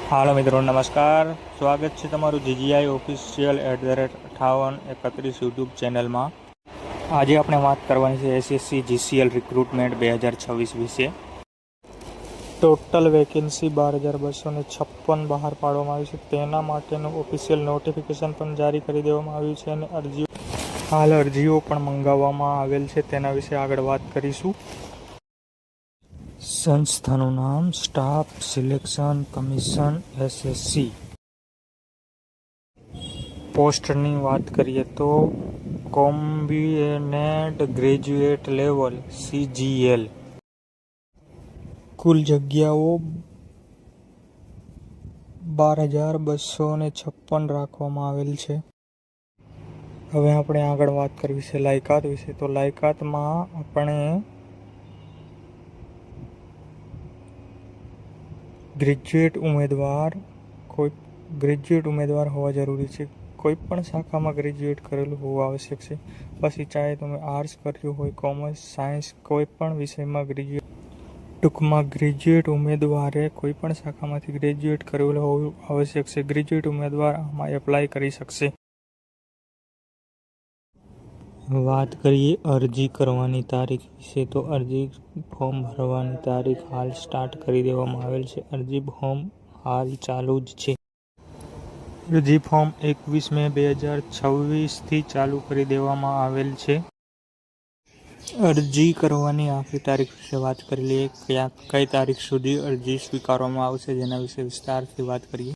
હાલો મિત્રો, નમસ્કાર. સ્વાગત છે તમારું જીજીઆઈ ઓફિશિયલ @5831 યુટ્યુબ ચેનલમાં. આજે આપણે વાત કરવાની છે એસએસસી જીસીએલ રિક્રુટમેન્ટ 2026 વિશે. ટોટલ વેકેન્સી 12,256 બહાર પાડવામાં આવી છે. તેના માટેનું ઓફિશિયલ નોટિફિકેશન પણ જારી કરી દેવામાં આવ્યું છે અને અરજીઓ પણ મંગાવવામાં આવેલ છે. તેના વિશે આગળ વાત કરીશું. સંસ્થાનું નામ સ્ટાફ સિલેક્શન કમિશન એસએસસી. પોસ્ટની વાત કરીએ તો કોમ્બિનેટ ગ્રેજ્યુએટ લેવલ CGL. કુલ જગ્યાઓ 12,256 રાખવામાં આવેલ છે. હવે આપણે આગળ વાત કરવી છે લાયકાત વિશે. તો લાયકાતમાં આપણે ગ્રેજ્યુએટ ઉમેદવાર હોવા જરૂરી છે. કોઈ પણ શાખામાં ગ્રેજ્યુએટ કરેલું હોવું આવશ્યક છે. પછી ચાહે તમે આર્ટ્સ કર્યું હોય, કોમર્સ, સાયન્સ, કોઈ પણ વિષયમાં ગ્રેજ્યુએટ ઉમેદવારે કોઈ પણ શાખામાંથી ગ્રેજ્યુએટ કરેલું હોવું આવશ્યક છે. ગ્રેજ્યુએટ ઉમેદવાર આમાં એપ્લાય કરી શકશે. વાત કરીએ અરજી કરવાની તારીખ વિશે. તો અરજી ફોર્મ ભરવાની તારીખ હાલ સ્ટાર્ટ કરી દેવામાં આવેલ છે. અરજી ફોર્મ હાલ ચાલુ જ છે. અરજી ફોર્મ 21 મે 2026 ચાલુ કરી દેવામાં આવેલ છે. અરજી કરવાની આખરી તારીખ વિશે વાત કરી લઈએ. કઈ તારીખ સુધી અરજી સ્વીકારવામાં આવશે, જેના વિશે વિસ્તારથી વાત કરીએ.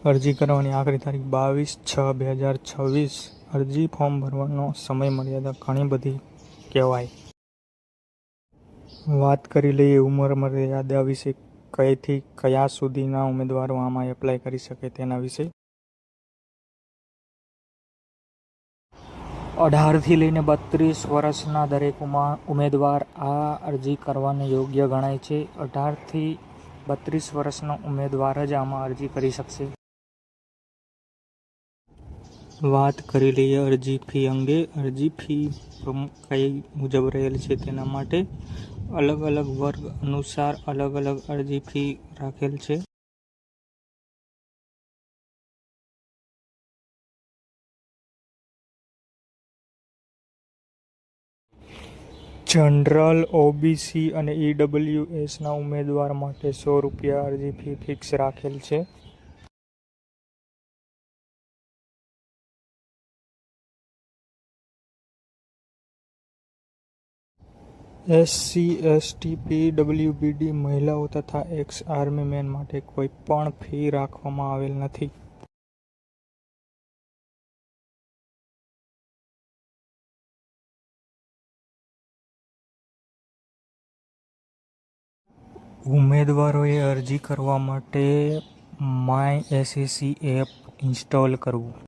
અરજી કરવાની આખરી તારીખ 22/6/2026. અરજી ફોર્મ ભરવાનો સમય મર્યાદા ઘણી બધી કહેવાય. વાત કરી લઈએ ઉંમર મર્યાદા વિશે. કઈથી કયા સુધીના ઉમેદવારો આમાં એપ્લાય કરી શકે તેના વિશે. 18 થી લઈને 32 વર્ષના દરેક ઉમેદવાર આ અરજી કરવાને યોગ્ય ગણાય છે. 18 થી 32 વર્ષનો ઉમેદવાર જ આમાં અરજી કરી શકશે. વાત કરી લઈએ અરજી ફી અંગે. અરજી ફી કઈ મુજબ રહેલ છે તેના માટે અલગ અલગ વર્ગ અનુસાર અલગ અલગ અરજી ફી રાખેલ છે. જનરલ, ઓબીસી અને ઈડબ્લ્યુએસના ઉમેદવાર માટે ₹100 અરજી ફી ફિક્સ રાખેલ છે. એસસી, એસટી, પીડબ્લ્યુડી, મહિલાઓ તથા એક્સ આર્મી મેન માટે કોઈ પણ ફી રાખવામાં આવેલ નથી. ઉમેદવારોએ અરજી કરવા માટે માય એસએસસી એપ ઇન્સ્ટોલ કરવું.